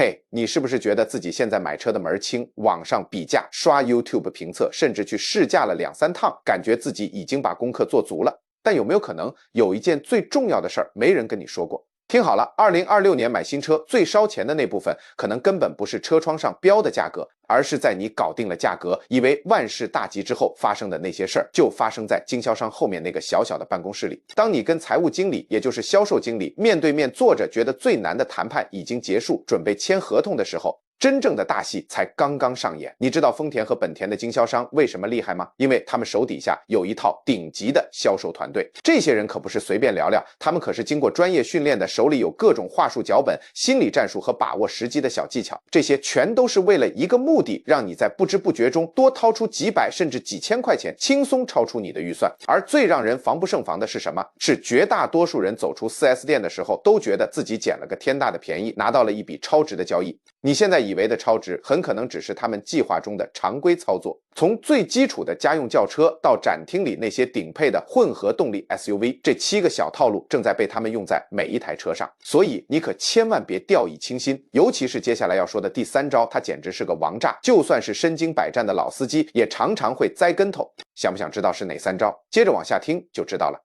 嘿，你是不是覺得自己現在買車的門兒清，網上比價、刷 YouTube 評測，甚至去試駕了2、3趟，感覺自己已經把功課做足了？但有沒有可能有一件最重要的事兒沒人跟你說過？聽好了，2026年買新車最燒錢的那部分，可能根本不是車窗上標的價格，而是在你搞定了價格，以為萬事大吉之後發生的那些事兒，就發生在經銷商後面那個小小的辦公室裡。當你跟財務經理，也就是銷售經理面對面坐着，覺得最難的談判已經結束，準備簽合同的時候，真正的大戲才剛剛上演。你知道豐田和本田的經銷商為什麼厲害嗎？因為他們手底下有一套頂級的銷售团隊，這些人可不是隨便聊聊，他們可是经過專業訓練的，手裡有各種話術脚本、心理戰術和把握時機的小技巧，这些全都是为了一个目的，讓你在不知不覺中多掏出幾百甚至幾千塊錢，輕鬆超出你的預算。而最讓人防不勝防的是什麼？是絕大多數人走出 4S 店的時候，都覺得自己撿了個天大的便宜，拿到了一筆超值的交易。你現在以為的超值，很可能只是他們計劃中的常規操作。從最基礎的家用轎車到展廳裡那些頂配的混合動力 SUV， 這7個小套路正在被他們用在每一台車上。所以你可千萬別掉以輕心，尤其是接下來要說的第3招，它簡直是個王炸，就算是身經百戰的老司機也常常會栽跟頭。想不想知道是哪3招？接着往下聽就知道了。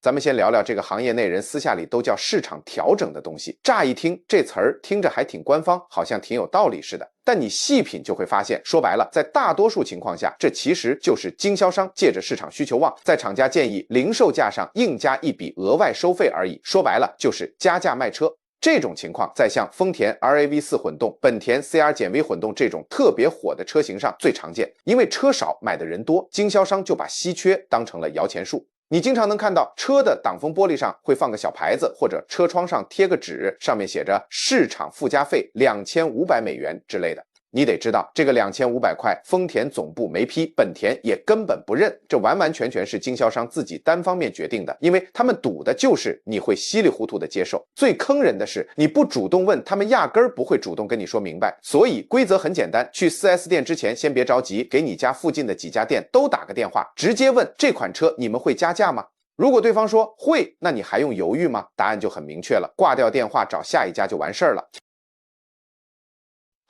咱們先聊聊這個行業內人私下裡都叫市場調整的東西。乍一聽這詞兒聽着還挺官方，好像挺有道理似的。但你細品就會發現，說白了，在大多數情況下，這其實就是經銷商借着市場需求旺，在廠家建議零售價上硬加一筆額外收費而已。說白了就是加價賣車。這種情況在像豐田 RAV4 混動、本田 CR-V 混動這種特別火的車型上最常見。因為車少買的人多，經銷商就把稀缺當成了搖錢樹。你經常能看到車的擋風玻璃上會放個小牌子，或者車窗上貼個紙，上面寫着市場附加費2500美元之類的。你得知道，這個2500塊，豐田總部沒批，本田也根本不認，這完完全全是經銷商自己單方面決定的，因為他們賭的就是你會稀里糊塗的接受。最坑人的是，你不主動問，他們壓根兒不會主動跟你說明白。所以規則很簡單，去 4S 店之前先別着急，給你家附近的幾家店都打個電話，直接問這款車你們會加價嗎？如果對方說會，那你還用猶豫嗎？答案就很明確了，掛掉電話找下一家就完事兒了。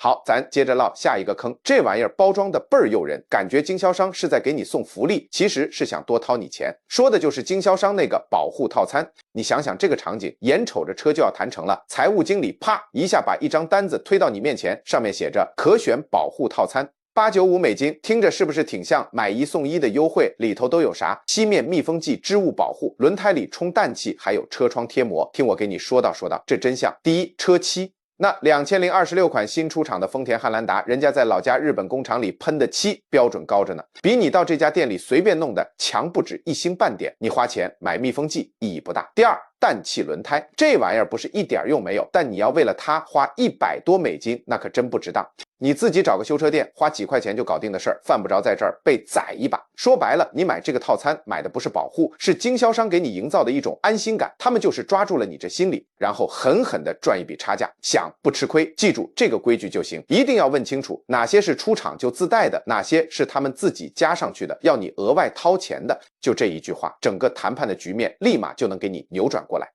好，咱接着嘮下一個坑。這玩意兒包裝的倍兒誘人，感覺經銷商是在給你送福利，其實是想多掏你錢。說的就是經銷商那個保護套餐。你想想這個場景，眼瞅着車就要談成了，財務經理啪一下把一張單子推到你面前，上面寫着可選保護套餐，895美金，聽着是不是挺像買1送1的優惠？裡頭都有啥？漆面密封劑、織物保護，輪胎裡充氮氣，還有車窗貼膜。聽我給你說道，這真相。第一，車漆。那2026款新出廠的豐田漢蘭達，人家在老家日本工廠裡噴的漆標準高着呢，比你到這家店裡隨便弄的強不止1星半點。你花錢買密封劑意義不大。第二，氮氣輪胎，這玩意兒不是一點用沒有，但你要為了它花100多美金，那可真不值當。你自己找個修車店，花幾塊錢就搞定的事兒，犯不着在這兒被宰一把。說白了，你買這個套餐買的不是保護，是經銷商給你營造的一種安心感。他們就是抓住了你這心理，然後狠狠地賺一筆差價，想不吃虧。記住這個規矩就行，一定要問清楚哪些是出廠就自帶的，哪些是他們自己加上去的，要你額外掏錢的。就這一句話，整個談判的局面立馬就能給你扭轉過來。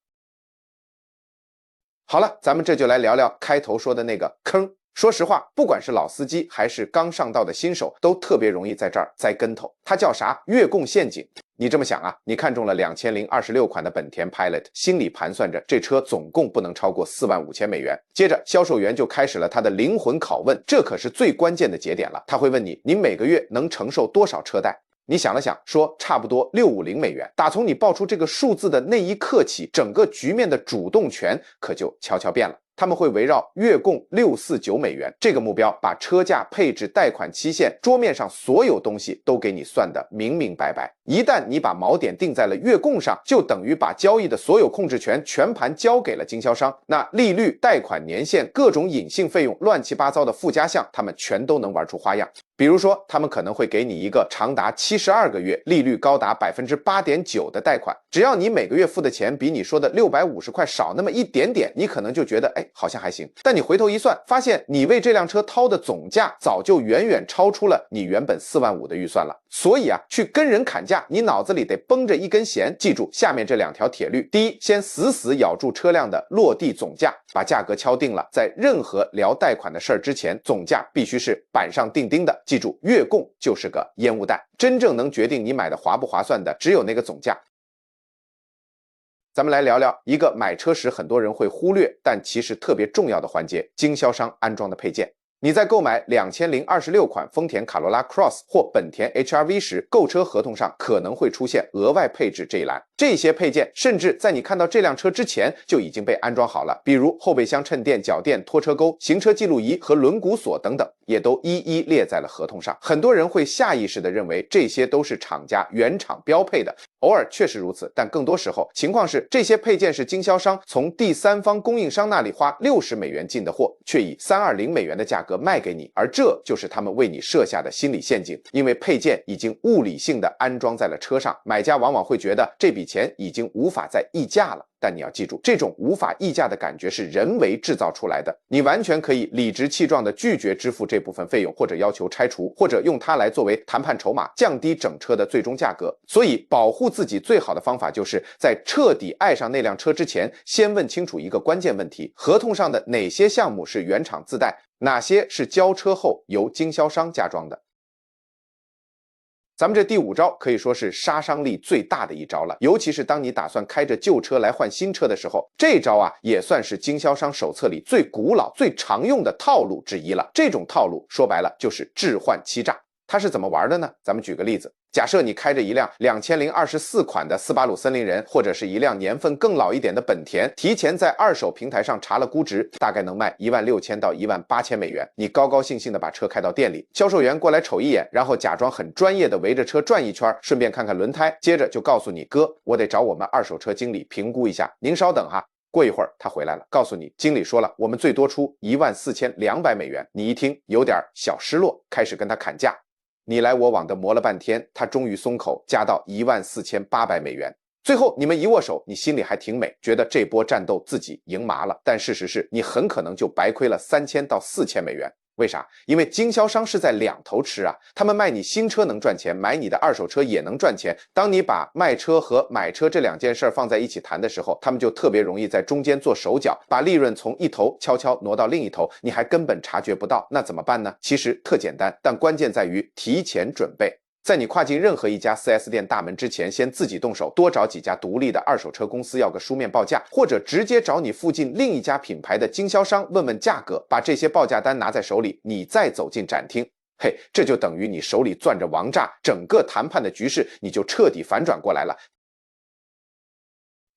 好了，咱們這就來聊聊開頭說的那個坑。說實話，不管是老司機還是剛上道的新手，都特別容易在這兒栽跟頭。它叫啥？月供陷阱。你這麼想啊，你看中了2026款的本田 Pilot， 心裡盤算着這車總共不能超過45000美元。接着銷售員就開始了他的靈魂拷問，這可是最關鍵的節點了。他會問你，你每個月能承受多少車貸？你想了想，說差不多650美元。打從你報出這個數字的那一刻起，整個局面的主動權可就悄悄變了。他們會圍繞月供649美元這個目標，把車價、配置、貸款期限、桌面上所有東西都給你算得明明白白。一旦你把錨點定在了月供上，就等於把交易的所有控制權全盤交給了經銷商。那利率、貸款年限、各種隱性費用、亂七八糟的附加項，他們全都能玩出花樣。比如說，他们可能会給你一個長達72個月、利率高達8.9%的貸款，只要你每個月付的錢比你說的650塊少那麼一點點，你可能就覺得好像還行。但你回頭一算，發現你為這輛車掏的總價早就遠遠超出了你原本4萬5的預算了。所以去跟人砍價，你腦子裡得繃着一根弦。記住下面這2條鐵律：第一，先死死咬住車輛的落地總價，把價格敲定了，在任何聊貸款的事兒之前，總價必須是板上釘釘的。記住，月供就是個煙霧彈，真正能決定你買的划不划算的，只有那個總價。咱們來聊聊一個買車時很多人會忽略，但其實特別重要的環節——經銷商安裝的配件。你在購買2026款豐田卡羅拉 Cross 或本田 HR-V 時，購車合同上可能會出現額外配置這一欄。這些配件甚至在你看到這輛車之前就已經被安裝好了，比如後備箱襯墊、腳墊、拖車鈎、行車記錄儀和輪毂鎖等等，也都一一列在了合同上。很多人會下意識地認為這些都是廠家原廠標配的，偶爾確實如此，但更多時候情況是這些配件是經銷商從第三方供應商那裡花60美元進的貨，卻以320美元的價格賣給你，而這就是他們為你設下的心理陷阱。因為配件已經物理性的安裝在了車上，買家往往會覺得這筆錢已經無法再議價了。但你要記住，這種無法議價的感覺是人為制造出來的。你完全可以理直氣壯地拒絕支付這部分費用，或者要求拆除，或者用它來作為談判籌碼，降低整車的最終價格。所以保護自己最好的方法就是在徹底愛上那輛車之前，先問清楚一個關鍵問題：合同上的哪些項目是原廠自帶，哪些是交車後由經銷商加裝的。咱們這第5招可以說是殺傷力最大的一招了，尤其是當你打算開着舊車來換新車的時候，這招也算是經銷商手冊裡最古老、最常用的套路之一了。這種套路說白了就是置換欺詐。它是怎麼玩的呢？咱們舉個例子，假設你開着一輛2024款的斯巴魯森林人，或者是一輛年份更老一點的本田，提前在二手平台上查了估值，大概能賣16000到18000美元。你高高興興的把車開到店裡，銷售員過來瞅一眼，然後假裝很專業的圍着車轉一圈，順便看看輪胎，接着就告訴你：哥，我得找我們二手車經理評估一下，您稍等哈。過一會兒他回來了，告訴你經理說了，我們最多出14200美元。你一聽有點小失落，開始跟他砍價。你來我往的磨了半天，他終於鬆口，加到14800美元。最後你們一握手，你心裡還挺美，覺得這波戰鬥自己贏麻了。但事實是你很可能就白虧了3000到4000美元。為啥？因為經銷商是在兩頭吃啊，他們賣你新車能賺錢，買你的二手車也能賺錢。當你把賣車和買車這兩件事放在一起談的時候，他們就特別容易在中間做手腳，把利潤從一頭悄悄挪到另一頭，你還根本察覺不到。那怎麼辦呢？其實特簡單，但關鍵在於提前準備。在你跨進任何一家 4S 店大門之前，先自己動手，多找幾家獨立的二手車公司要個書面報價，或者直接找你附近另一家品牌的經銷商問問價格，把這些報價單拿在手裡，你再走進展廳。嘿，這就等於你手裡攥着王炸，整個談判的局勢你就徹底反轉過來了。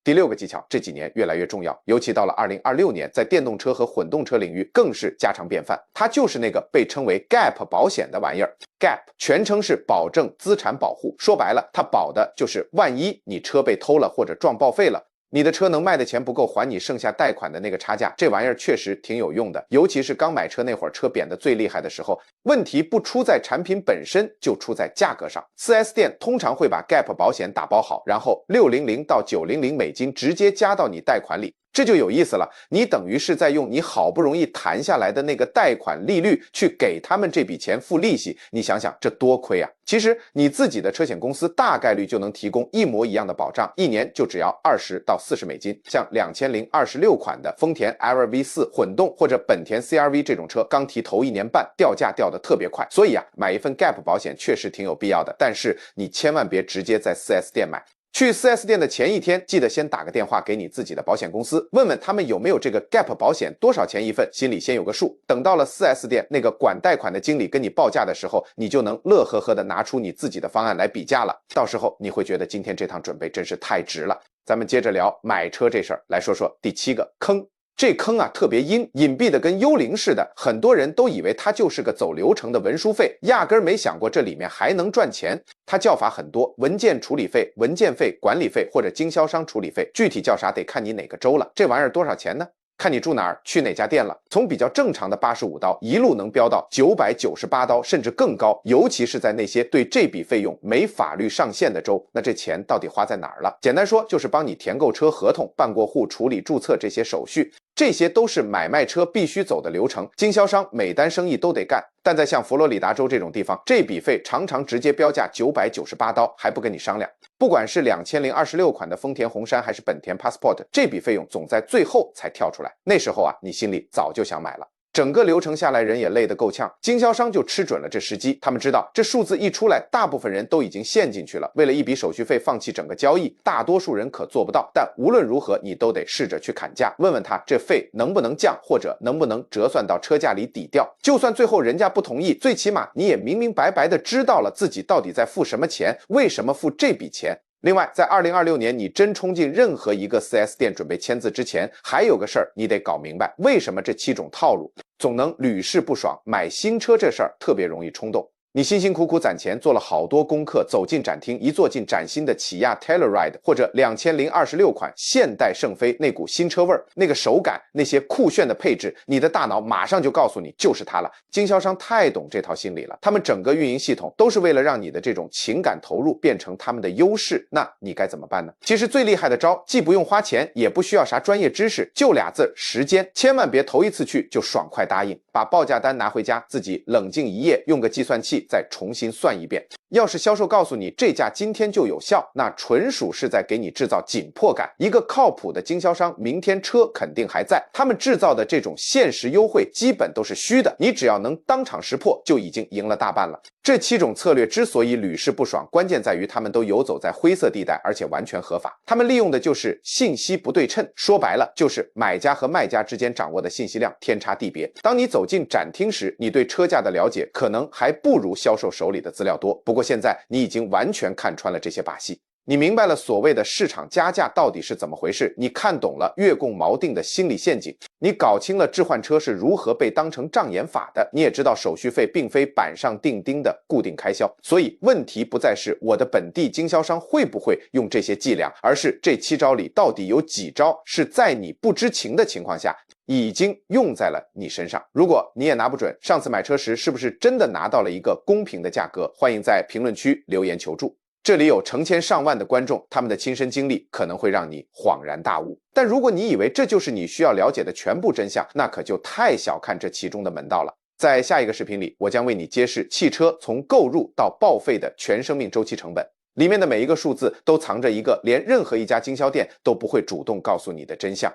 第6個技巧，這幾年越來越重要，尤其到了2026年，在電動車和混動車領域更是家常便飯。它就是那個被稱為 GAP 保險的玩意兒。GAP 全稱是保證資產保護，說白了，它保的就是萬一你車被偷了或者撞報廢了，你的車能賣的錢不夠還你剩下貸款的那個差價。這玩意兒確實挺有用的，尤其是剛買車那會兒，车貶得最厲害的時候，問題不出在產品本身，就出在價格上。4S 店通常會把 GAP 保險打包好，然後600到900美金直接加到你貸款裡。這就有意思了，你等於是在用你好不容易談下來的那個貸款利率去給他們這筆錢付利息，你想想這多虧啊！其實你自己的車險公司大概率就能提供一模一樣的保障，一年就只要20到40美金。像2026款的豐田 HR-V4 混動或者本田 CR-V 這種車，剛提頭1年半掉價掉得特別快，所以買一份 GAP 保險確實挺有必要的，但是你千萬別直接在 4S 店買。去 4S 店的前一天，記得先打個電話給你自己的保險公司，問問他們有沒有這個 GAP 保險，多少錢一份，心裡先有個數。等到了 4S 店那個管貸款的經理跟你報價的時候，你就能樂呵呵的拿出你自己的方案來比價了。到時候你會覺得今天這趟準備真是太值了。咱們接着聊買車這事兒，來說說第7個坑。這坑特別隱蔽的跟幽靈似的，很多人都以為它就是個走流程的文書費，壓根兒沒想過這裡面還能賺錢。它叫法很多，文件處理費、文件費、管理費或者經銷商處理費，具體叫啥得看你哪個州了。這玩意兒多少錢呢？看你住哪兒，去哪家店了。从比较正常的85刀一路能飆到998刀，甚至更高，尤其是在那些对这筆費用没法律上限的州，那这錢到底花在哪兒了？簡單說，就是幫你填購車合同、辦過戶、處理註冊這些手續。這些都是買賣車必須走的流程，經銷商每單生意都得幹。但在像佛羅里達州這種地方，這筆費常常直接標價998刀，還不跟你商量。不管是2026款的豐田紅杉還是本田 Passport， 這筆費用總在最後才跳出來。那時候啊，你心裡早就想買了。整個流程下來，人也累得夠嗆，經銷商就吃準了這時機。他們知道這數字一出來，大部分人都已經陷進去了，為了一筆手續費放棄整個交易，大多數人可做不到。但無論如何，你都得試着去砍價，問問他這費能不能降，或者能不能折算到車價裡抵掉。就算最後人家不同意，最起碼你也明明白白的知道了自己到底在付什麼錢，為什麼付這筆錢。另外，在2026年你真冲進任何一個 4S 店準備簽字之前，還有個事兒你得搞明白，為什麼這7種套路總能屢試不爽。買新車這事兒特別容易衝動。你辛辛苦苦攒錢，做了好多功課，走進展廳，一坐進崭新的起亞 Telluride 或者2026款现代圣菲，那股新車味兒，那個手感，那些酷炫的配置，你的大腦馬上就告訴你就是它了。經銷商太懂這套心理了，他們整個運營系統都是為了讓你的這種情感投入變成他們的優勢。那你該怎麼辦呢？其實最厲害的招，既不用花錢，也不需要啥專業知識，就倆字：時間。千萬別頭一次去就爽快答應，把報價單拿回家，自己冷靜一夜，用個計算器再重新算一遍。要是銷售告訴你這價今天就有效，那純屬是在給你制造緊迫感。一個靠譜的經銷商，明天車肯定還在，他們制造的這種限時優惠基本都是虛的，你只要能當場識破，就已經贏了大半了。這7種策略之所以屢試不爽，關鍵在於他們都游走在灰色地帶，而且完全合法。他們利用的就是信息不對稱，說白了就是買家和賣家之間掌握的信息量天差地別。當你走进展廳時，你對車價的了解可能還不如銷售手裡的資料多，不过現在你已經完全看穿了這些把戲。你明白了所謂的市場加價到底是怎麼回事，你看懂了月供锚定的心理陷阱，你搞清了置換車是如何被當成障眼法的，你也知道手續費並非板上釘釘的固定開銷。所以問題不再是我的本地經銷商會不會用這些伎倆，而是這7招裡到底有幾招是在你不知情的情況下已經用在了你身上。如果你也拿不準上次買車時是不是真的拿到了一個公平的價格，歡迎在評論區留言求助。這裡有成千上萬的觀眾，他們的親身經歷可能會讓你恍然大悟。但如果你以為這就是你需要了解的全部真相，那可就太小看這其中的門道了。在下一個視頻裡，我將為你揭示汽車從購入到報廢的全生命週期成本，裡面的每一個數字都藏着一個連任何一家經銷店都不會主動告訴你的真相。